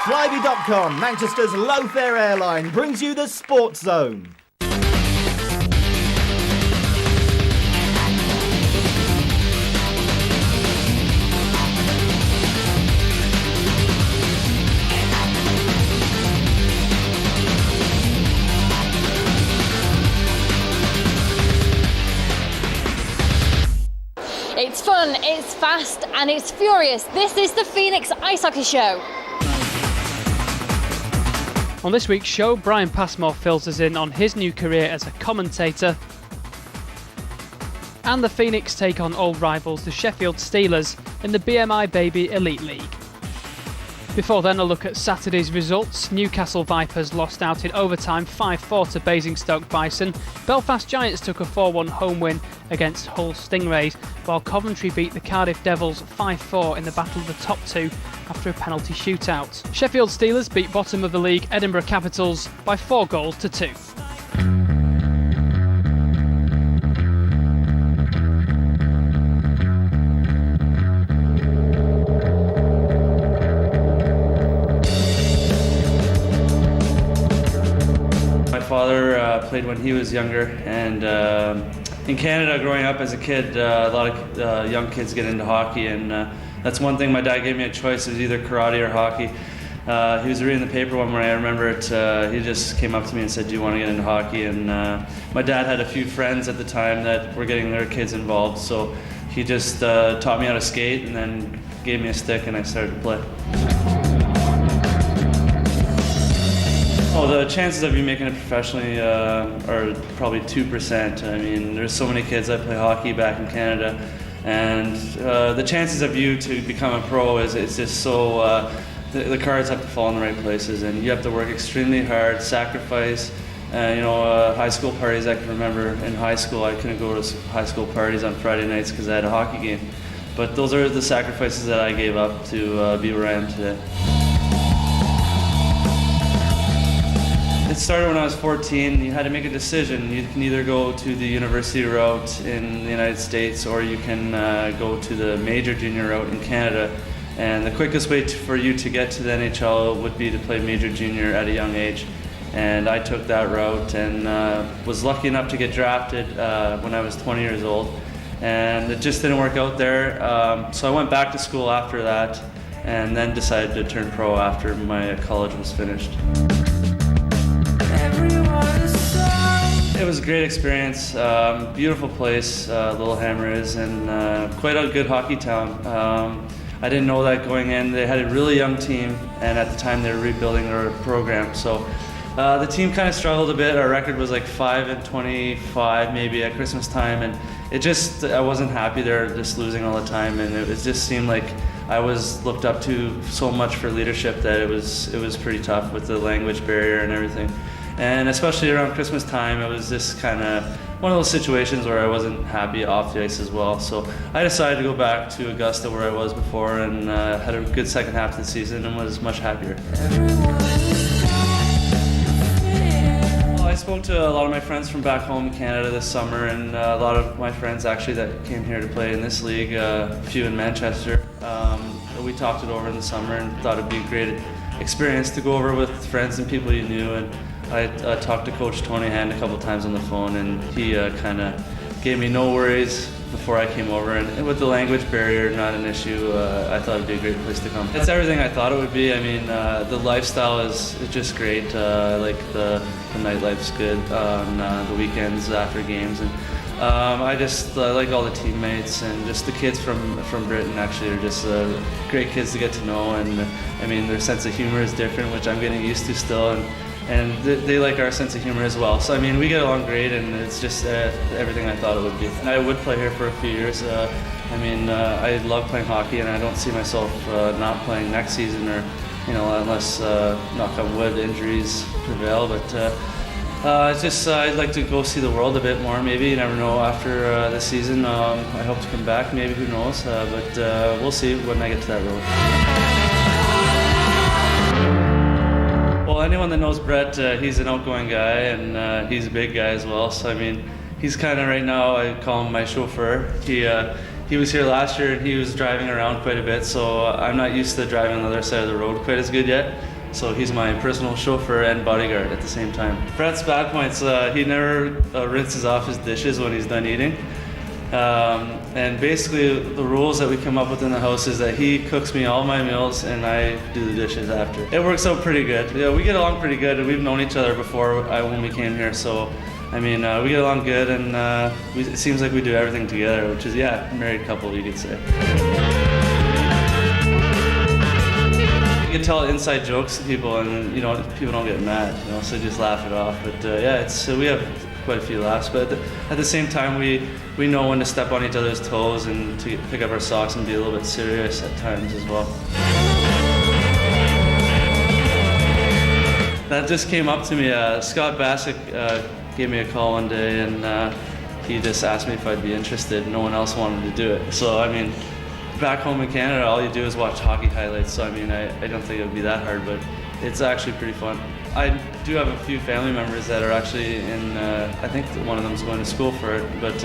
Flybe.com, Manchester's low-fare airline, brings you the Sports Zone. It's fun, it's fast, and it's furious. This is the Phoenix Ice Hockey Show. On this week's show, Brian Passmore fills us in on his new career as a commentator. And the Phoenix take on old rivals, the Sheffield Steelers, in the BMI Baby Elite League. Before then, a look at Saturday's results. Newcastle Vipers lost out in overtime 5-4 to Basingstoke Bison. Belfast Giants took a 4-1 home win against Hull Stingrays, while Coventry beat the Cardiff Devils 5-4 in the battle of the top two after a penalty shootout. Sheffield Steelers beat bottom of the league Edinburgh Capitals by 4-2. My father played when he was younger, and in Canada, growing up as a kid, a lot of young kids get into hockey, and that's one thing my dad gave me a choice. It was either karate or hockey. He was reading the paper one morning, I remember it, he just came up to me and said, "Do you want to get into hockey?" And my dad had a few friends at the time that were getting their kids involved, so he just taught me how to skate and then gave me a stick and I started to play. Oh, the chances of you making it professionally are probably 2%. I mean, there's so many kids that play hockey back in Canada, and the chances of you to become a pro is just so, the cards have to fall in the right places, and you have to work extremely hard, sacrifice. High school parties, I can remember in high school, I couldn't go to high school parties on Friday nights because I had a hockey game. But those are the sacrifices that I gave up to be where I am today. It started when I was 14. You had to make a decision. You can either go to the university route in the United States, or you can go to the major junior route in Canada. And the quickest way for you to get to the NHL would be to play major junior at a young age. And I took that route and was lucky enough to get drafted when I was 20 years old. And it just didn't work out there. So I went back to school after that, and then decided to turn pro after my college was finished. It was a great experience, beautiful place, Littlehammer is, and quite a good hockey town. I didn't know that going in. They had a really young team, and at the time they were rebuilding their program. So the team kind of struggled a bit. Our record was like 5-25 maybe at Christmas time, and I wasn't happy. They were just losing all the time, and it just seemed like I was looked up to so much for leadership that it was pretty tough with the language barrier and everything. And especially around Christmas time, it was just kind of one of those situations where I wasn't happy off the ice as well. So I decided to go back to Augusta where I was before, and had a good second half of the season and was much happier. Well, I spoke to a lot of my friends from back home in Canada this summer, and a lot of my friends actually that came here to play in this league, a few in Manchester. We talked it over in the summer and thought it'd be a great experience to go over with friends and people you knew. And I talked to Coach Tony Hand a couple times on the phone, and he kind of gave me no worries before I came over. And with the language barrier not an issue, I thought it'd be a great place to come. It's everything I thought it would be. I mean, the lifestyle is just great. Like the nightlife's good on the weekends after games, and I just like all the teammates, and just the kids from Britain actually are just great kids to get to know. And I mean, their sense of humor is different, which I'm getting used to still. And they like our sense of humor as well. So I mean, we get along great, and it's just everything I thought it would be. And I would play here for a few years. I love playing hockey, and I don't see myself not playing next season, or unless knock on wood, injuries prevail. But I'd like to go see the world a bit more. Maybe, you never know. After this season, I hope to come back. Maybe, who knows? But we'll see when I get to that road. Well, anyone that knows Brett, he's an outgoing guy, and he's a big guy as well. So I mean, he's kind of right now, I call him my chauffeur. He was here last year, and he was driving around quite a bit. So I'm not used to driving on the other side of the road quite as good yet. So he's my personal chauffeur and bodyguard at the same time. Brett's bad points, he never rinses off his dishes when he's done eating. And basically the rules that we come up with in the house is that he cooks me all my meals and I do the dishes after. It works out pretty good. Yeah, we get along pretty good. We've known each other before when we came here, so I mean, we get along good, and it seems like we do everything together, which is, yeah, married couple, you could say. You can tell inside jokes to people, and people don't get mad, so just laugh it off. But yeah, we have quite a few laughs. But at the same time, we know when to step on each other's toes and to pick up our socks and be a little bit serious at times as well. That just came up to me. Scott Bassick gave me a call one day, and he just asked me if I'd be interested. No one else wanted to do it. So I mean, back home in Canada, all you do is watch hockey highlights. So I mean, I don't think it would be that hard, but it's actually pretty fun. I do have a few family members that are actually in. I think one of them's going to school for it, but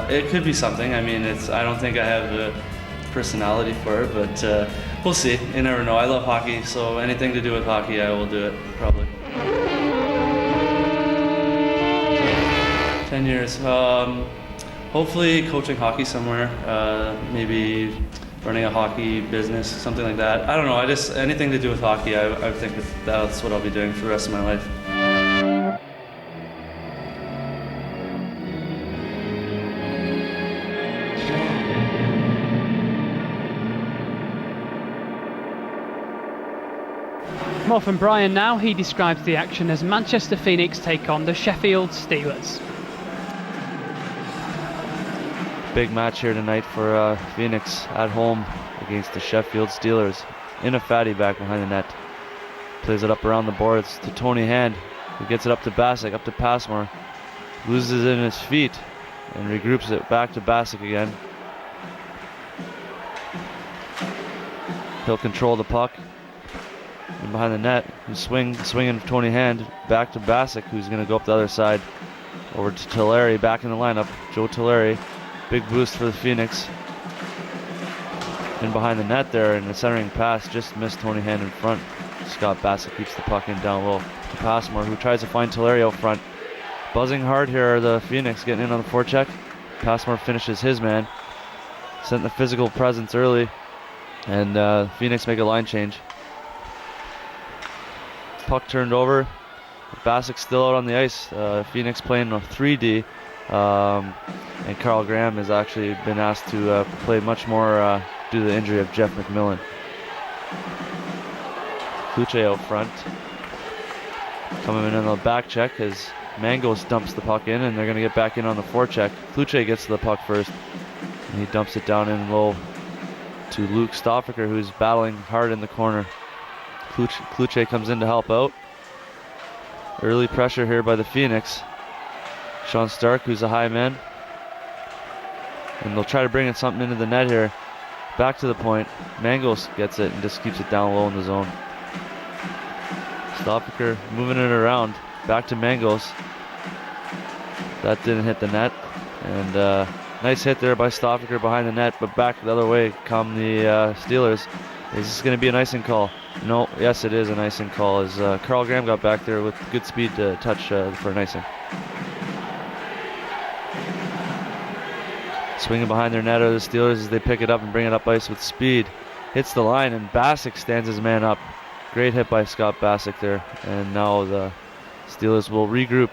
it could be something. I mean, I don't think I have the personality for it, but we'll see. You never know. I love hockey, so anything to do with hockey, I will do it probably. 10 years. Hopefully coaching hockey somewhere, maybe running a hockey business, something like that. I don't know, anything to do with hockey, I think that's what I'll be doing for the rest of my life. More from Brian now. He describes the action as Manchester Phoenix take on the Sheffield Steelers. Big match here tonight for Phoenix at home against the Sheffield Steelers. In a fatty back behind the net. Plays it up around the boards to Tony Hand, who gets it up to Bassick, up to Passmore. Loses it in his feet and regroups it back to Bassick again. He'll control the puck. And behind the net, he's swinging Tony Hand back to Bassick, who's going to go up the other side. Over to Tulare, back in the lineup. Joe Tulare. Big boost for the Phoenix. In behind the net there, and the centering pass just missed Tony Hand in front. Scott Bassick keeps the puck in down low to Passmore, who tries to find Tulare out front. Buzzing hard here are the Phoenix, getting in on the forecheck. Passmore finishes his man. Sent the physical presence early, and Phoenix make a line change. Puck turned over. Bassick still out on the ice. Phoenix playing a 3D. And Carl Graham has actually been asked to play much more due to the injury of Jeff McMillan. Kluche out front. Coming in on the back check as Mangos dumps the puck in, and they're going to get back in on the forecheck. Kluche gets to the puck first, and he dumps it down in low to Luke Stoffaker, who's battling hard in the corner. Kluche comes in to help out. Early pressure here by the Phoenix. Sean Stark, who's a high man. And they'll try to bring in something into the net here. Back to the point. Mangos gets it and just keeps it down low in the zone. Stoffaker moving it around. Back to Mangos. That didn't hit the net. And nice hit there by Stoffaker behind the net, but back the other way come the Steelers. Is this going to be an icing call? No, yes it is an icing call, as Carl Graham got back there with good speed to touch for an icing. Swinging behind their net are the Steelers as they pick it up and bring it up ice with speed. Hits the line, and Bassick stands his man up. Great hit by Scott Bassick there. And now the Steelers will regroup.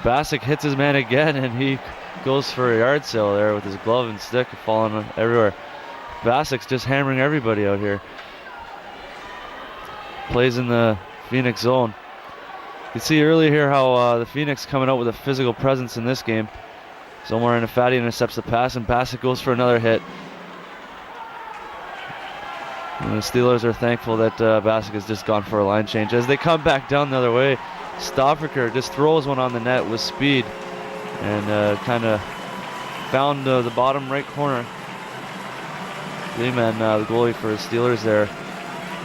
Bassick hits his man again, and he goes for a yard sale there with his glove and stick falling everywhere. Bassick's just hammering everybody out here. Plays in the Phoenix zone. You can see earlier here how the Phoenix coming out with a physical presence in this game. Somewhere in a fatty intercepts the pass, and Bassick goes for another hit. And the Steelers are thankful that Bassick has just gone for a line change. As they come back down the other way, Stoffaker just throws one on the net with speed and kind of found the bottom right corner. Lehman, the goalie for the Steelers there,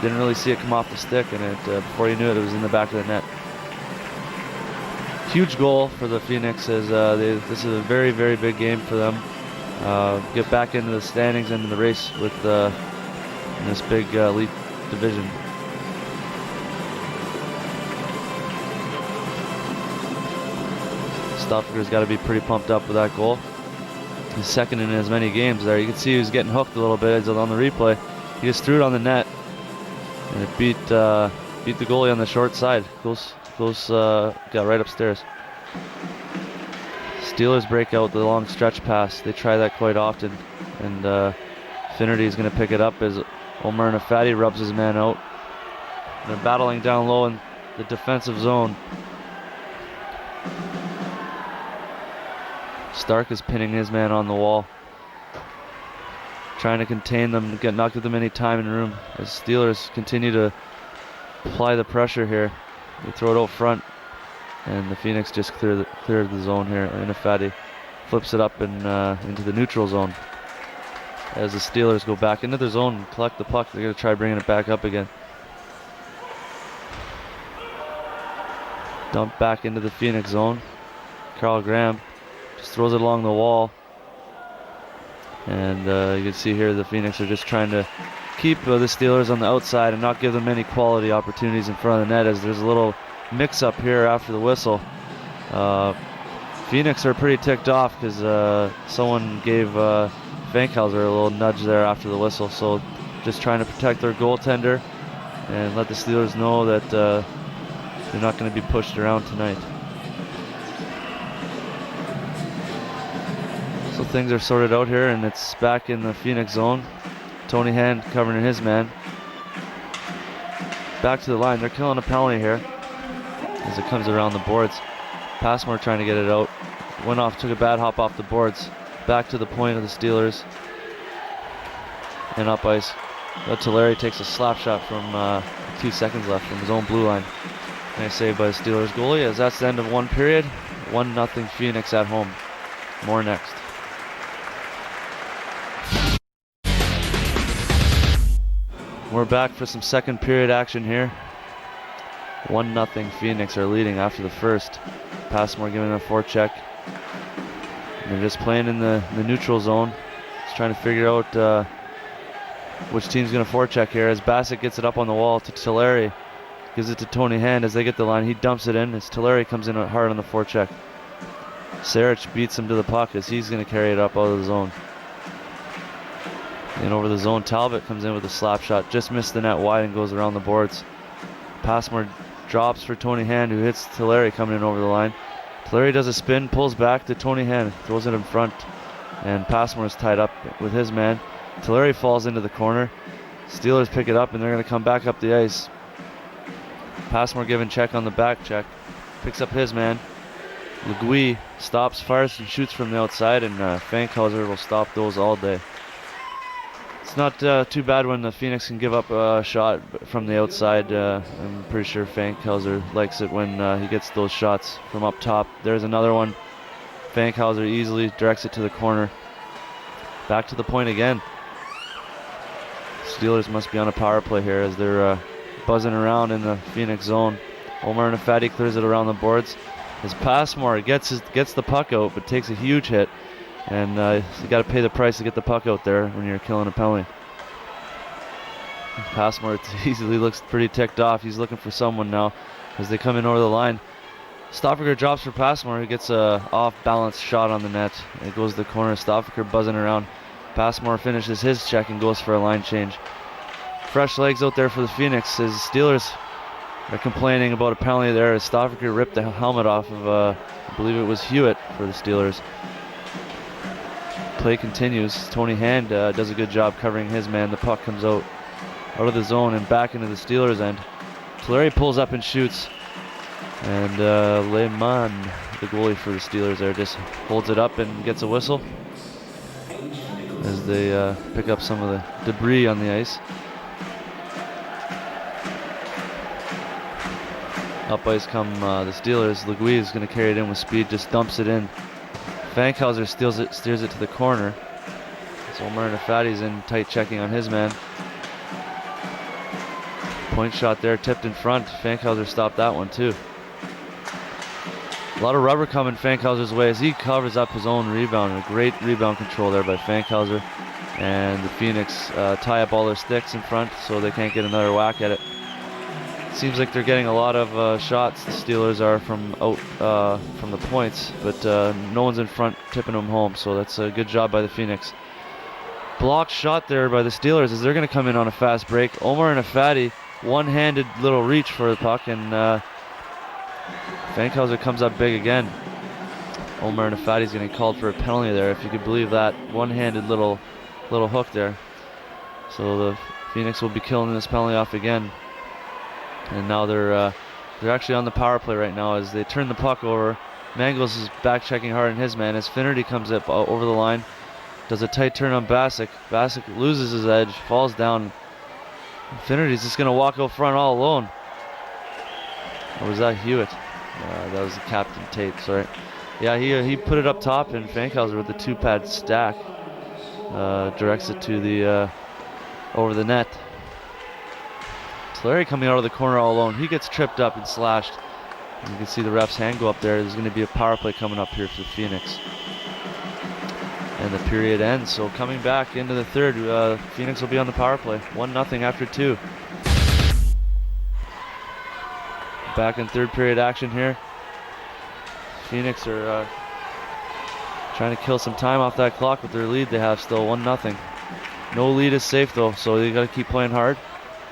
didn't really see it come off the stick, and before you knew it, it was in the back of the net. Huge goal for the Phoenix, as this is a very, very big game for them. Get back into the standings and in the race with in this big elite division. Stoffaker's got to be pretty pumped up with that goal. He's second in as many games there. You can see he was getting hooked a little bit as on the replay. He just threw it on the net, and it beat the goalie on the short side. Close got right upstairs. Steelers break out the long stretch pass. They try that quite often, and Finnerty is going to pick it up as Omar Nafati rubs his man out. They're battling down low in the defensive zone. Stark is pinning his man on the wall, trying to contain them, not give them any time and room as Steelers continue to apply the pressure here. They throw it out front, and the Phoenix just cleared the zone here. Nafati flips it up and into the neutral zone. As the Steelers go back into their zone and collect the puck, they're going to try bringing it back up again. Dump back into the Phoenix zone. Carl Graham just throws it along the wall. And you can see here the Phoenix are just trying to keep the Steelers on the outside and not give them any quality opportunities in front of the net, as there's a little mix-up here after the whistle. Phoenix are pretty ticked off because someone gave Fankhauser a little nudge there after the whistle, so just trying to protect their goaltender and let the Steelers know that they're not going to be pushed around tonight. So things are sorted out here, and it's back in the Phoenix zone. Tony Hand covering his man. Back to the line. They're killing a penalty here as it comes around the boards. Passmore trying to get it out. Went off, took a bad hop off the boards. Back to the point of the Steelers. And up ice. Tulare takes a slap shot from 2 seconds left from his own blue line. Nice save by the Steelers goalie, as that's the end of one period. 1-0 Phoenix at home. More next. We're back for some second period action here. 1-0 Phoenix are leading after the first. Passmore giving a forecheck. And they're just playing in the neutral zone. Just trying to figure out which team's going to forecheck here, as Bassett gets it up on the wall to Tulare. Gives it to Tony Hand as they get the line. He dumps it in as Tulare comes in hard on the forecheck. Sarich beats him to the puck as he's going to carry it up out of the zone. And over the zone, Talbot comes in with a slap shot. Just missed the net wide and goes around the boards. Passmore drops for Tony Hand, who hits Tulare coming in over the line. Tulare does a spin, pulls back to Tony Hand, throws it in front, and Passmore is tied up with his man. Tulare falls into the corner. Steelers pick it up, and they're going to come back up the ice. Passmore giving check on the back check. Picks up his man. Legui stops, fires, and shoots from the outside, and Fankhauser will stop those all day. It's not too bad when the Phoenix can give up a shot from the outside. I'm pretty sure Fankhauser likes it when he gets those shots from up top. There's another one. Fankhauser easily directs it to the corner. Back to the point again. Steelers must be on a power play here as they're buzzing around in the Phoenix zone. Omar Nafati clears it around the boards. His Passmore gets the puck out, but takes a huge hit. And you got to pay the price to get the puck out there when you're killing a penalty. Passmore easily looks pretty ticked off. He's looking for someone now as they come in over the line. Stoffaker drops for Passmore, who gets a off-balance shot on the net. It goes to the corner. Stoffaker buzzing around. Passmore finishes his check and goes for a line change. Fresh legs out there for the Phoenix as the Steelers are complaining about a penalty there as Stoffaker ripped the helmet off of, I believe it was Hewitt for the Steelers. Play continues. Tony Hand does a good job covering his man. The puck comes out of the zone and back into the Steelers' end. Tulare pulls up and shoots. And Lehman, the goalie for the Steelers there, just holds it up and gets a whistle as they pick up some of the debris on the ice. Up ice come the Steelers. Legui is going to carry it in with speed, just dumps it in. Fankhauser steers it to the corner. So Omar Nafati's in tight checking on his man. Point shot there, tipped in front. Fankhauser stopped that one too. A lot of rubber coming Fankhauser's way as he covers up his own rebound. A great rebound control there by Fankhauser. And the Phoenix tie up all their sticks in front so they can't get another whack at it. Seems like they're getting a lot of shots, the Steelers are, from out from the points, but no one's in front tipping them home, so that's a good job by the Phoenix. Blocked shot there by the Steelers as they're going to come in on a fast break. Omar and Afadi, one-handed little reach for the puck, and Fankhauser comes up big again. Omar and Afadi's getting called for a penalty there, if you could believe that. One-handed little hook there. So the Phoenix will be killing this penalty off again. And now they're actually on the power play right now as they turn the puck over. Mangles is back checking hard on his man as Finnerty comes up over the line. Does a tight turn on Bassick. Bassick loses his edge, falls down. Finnerty's just going to walk out front all alone. Or was that Hewitt? That was the Captain Tate, sorry. Yeah, he put it up top, and Fankhauser with the two-pad stack directs it to the over the net. Larry coming out of the corner all alone. He gets tripped up and slashed. You can see the ref's hand go up there. There's going to be a power play coming up here for the Phoenix. And the period ends. So coming back into the third, Phoenix will be on the power play. 1-0 after 2. Back in third period action here. Phoenix are trying to kill some time off that clock with their lead they have still, 1-0. No lead is safe though, so they got to keep playing hard.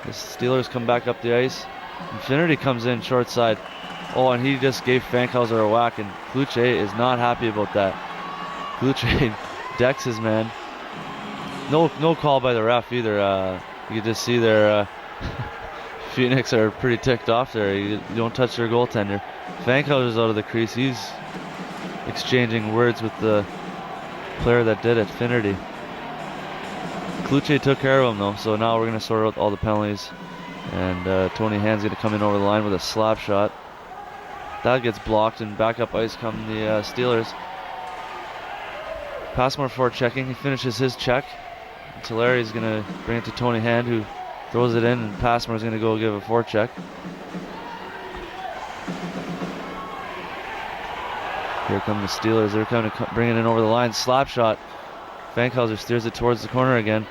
The Steelers come back up the ice. Infinity comes in short side. Oh, and he just gave Fankhauser a whack, and Kluche is not happy about that. Kluche decks his man. No call by the ref either. You can just see their Phoenix are pretty ticked off there. You don't touch their goaltender. Fankhauser's out of the crease. He's exchanging words with the player that did it, Finnerty. Kluche took care of him though, so now we're going to sort out all the penalties. And Tony Hand's going to come in over the line with a slap shot. That gets blocked, and back up ice come the Steelers. Passmore for checking. He finishes his check. Tulari's going to bring it to Tony Hand, who throws it in, and Passmore's going to go give a forecheck. Here come the Steelers. They're coming to bring it in over the line. Slap shot. Fankhauser steers it towards the corner again.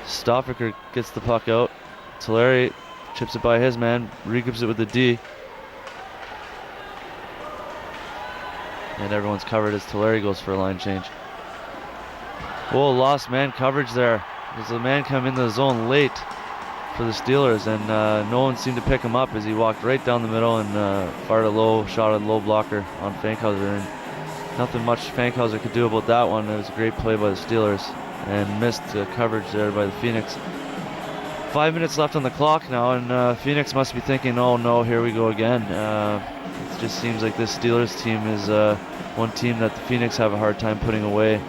Stoffaker gets the puck out. Tulare chips it by his man, regroups it with the D. And everyone's covered as Tulare goes for a line change. Whoa, lost man coverage there. There's a man come into the zone late for the Steelers, and no one seemed to pick him up as he walked right down the middle and fired a low shot at low blocker on Fankhauser. And nothing much Fankhauser could do about that one. It was a great play by the Steelers and missed coverage there by the Phoenix. 5 minutes left on the clock now, and Phoenix must be thinking, oh no, here we go again. It just seems like this Steelers team is one team that the Phoenix have a hard time putting away,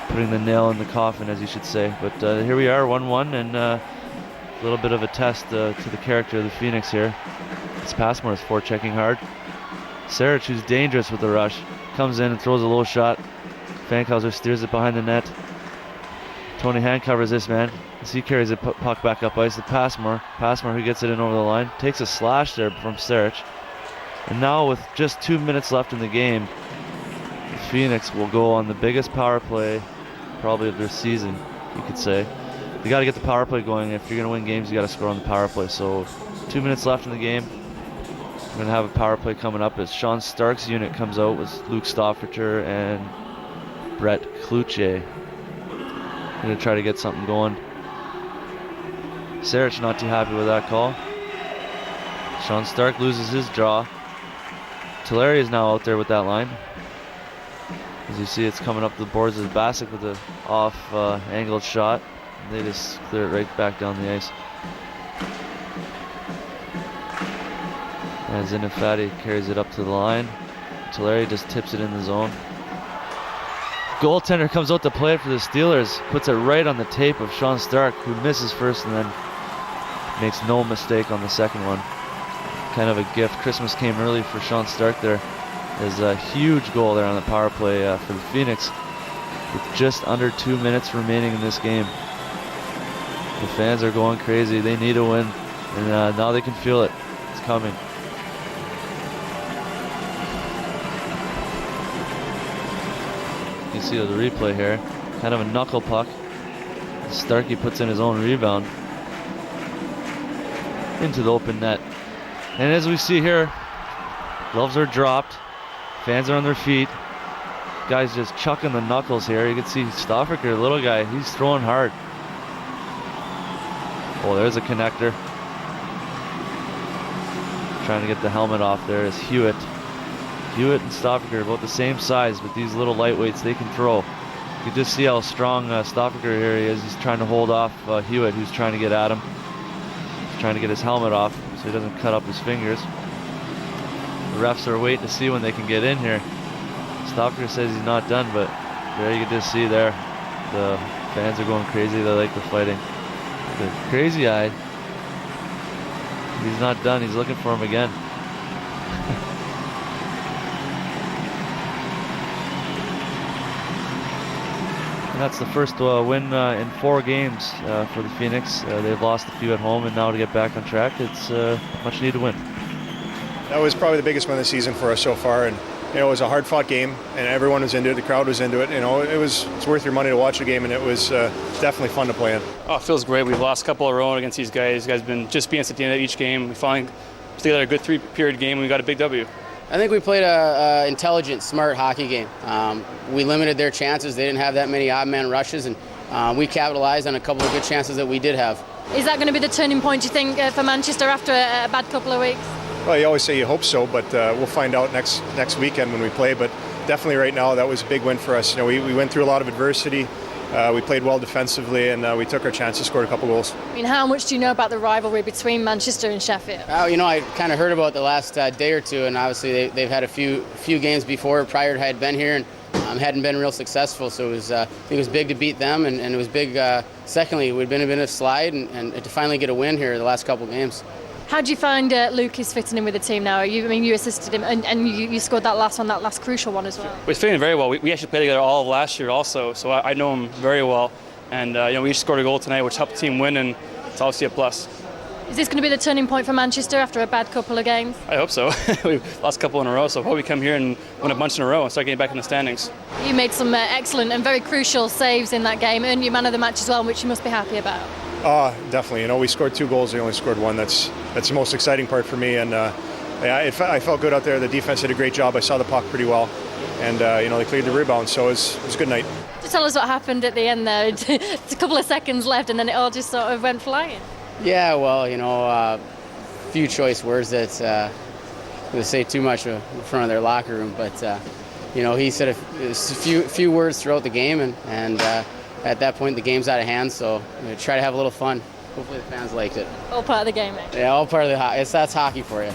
putting the nail in the coffin, as you should say. But here we are, 1-1, and a little bit of a test to the character of the Phoenix here. It's Passmore is forechecking hard. Sarich, who's dangerous with the rush, comes in and throws a low shot. Fankhauser steers it behind the net. Tony Hand covers this man as he carries the puck back up ice to Passmore. Passmore, who gets it in over the line, takes a slash there from Sarich. And now with just 2 minutes left in the game, the Phoenix will go on the biggest power play probably of their season, you could say. You got to get the power play going. If you're going to win games, you got to score on the power play. So 2 minutes left in the game. We're going to have a power play coming up as Sean Stark's unit comes out with Luke Stofferter and Brett Kluche. Going to try to get something going. Sarich not too happy with that call. Sean Stark loses his draw. Tulare is now out there with that line. As you see, it's coming up the boards as Bassick with an off angled shot. They just clear it right back down the ice. As Inifati carries it up to the line. Tulare just tips it in the zone. Goaltender comes out to play it for the Steelers. Puts it right on the tape of Sean Stark, who misses first and then makes no mistake on the second one. Kind of a gift. Christmas came early for Sean Stark there. There's a huge goal there on the power play for the Phoenix with just under 2 minutes remaining in this game. The fans are going crazy. They need a win, and now they can feel it. It's coming. You see the replay here. Kind of a knuckle puck. Starkey puts in his own rebound into the open net. And as we see here, gloves are dropped, fans are on their feet. Guys just chucking the knuckles here. You can see Stoffaker, the little guy, he's throwing hard. Oh, there's a connector. Trying to get the helmet off there is Hewitt. Hewitt and Stoffaker are about the same size, but these little lightweights, they can throw. You can just see how strong Stoffaker here he is. He's trying to hold off Hewitt, who's trying to get at him. He's trying to get his helmet off so he doesn't cut up his fingers. The refs are waiting to see when they can get in here. Stoffaker says he's not done, but there you can just see there. The fans are going crazy. They like the fighting. The crazy-eyed. He's not done. He's looking for him again. And that's the first win in 4 games for the Phoenix. They've lost a few at home, and now to get back on track, it's a much needed win. That was probably the biggest win of the season for us so far, and it was a hard-fought game, and everyone was into it. The crowd was into it. It's worth your money to watch the game, and it was definitely fun to play in. Oh, it feels great. We've lost a couple of row against these guys. These guys have been just being at the end of each game. We finally put together a good 3-period game, and we got a big W. I think we played a intelligent, smart hockey game. We limited their chances. They didn't have that many odd man rushes, and we capitalized on a couple of good chances that we did have. Is that going to be the turning point, do you think, for Manchester after a bad couple of weeks? Well, you always say you hope so, but we'll find out next weekend when we play. But definitely right now, that was a big win for us. We went through a lot of adversity. We played well defensively, and we took our chances, scored a couple goals. I mean, how much do you know about the rivalry between Manchester and Sheffield? I kind of heard about it the last day or two, and obviously they've had a few games before prior to I had been here, and hadn't been real successful. So it was big to beat them, and it was big. Secondly, we'd been in a slide, and to finally get a win here the last couple games. How do you find Lucas fitting in with the team now? You assisted him, and you scored that last crucial one as well. We're fitting very well. We actually played together all of last year also, so I know him very well. And we just scored a goal tonight, which helped the team win, and it's obviously a plus. Is this going to be the turning point for Manchester after a bad couple of games? I hope so. We've lost a couple in a row, so probably come here and win a bunch in a row and start getting back in the standings. You made some excellent and very crucial saves in that game, earned you man of the match as well, which you must be happy about. Definitely. We scored 2 goals. They only scored 1. That's the most exciting part for me. And I felt good out there. The defense did a great job. I saw the puck pretty well, and they cleared the rebound. So it was a good night. Just tell us what happened at the end there. It's a couple of seconds left, and then it all just sort of went flying. Yeah, well, few choice words that they say too much in front of their locker room, but he said a few words throughout the game, and at that point the game's out of hand, so try to have a little fun. Hopefully the fans liked it. All part of the game, eh? Yeah, all part of the that's hockey for you.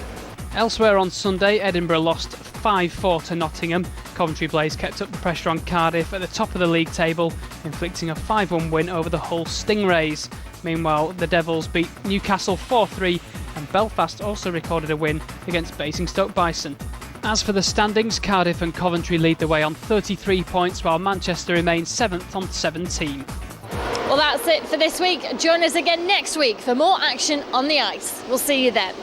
Elsewhere on Sunday, Edinburgh lost 5-4 to Nottingham. Coventry Blaze kept up the pressure on Cardiff at the top of the league table, inflicting a 5-1 win over the Hull Stingrays. Meanwhile, the Devils beat Newcastle 4-3, and Belfast also recorded a win against Basingstoke Bison. As for the standings, Cardiff and Coventry lead the way on 33 points, while Manchester remains 7th on 17. Well, that's it for this week. Join us again next week for more action on the ice. We'll see you then.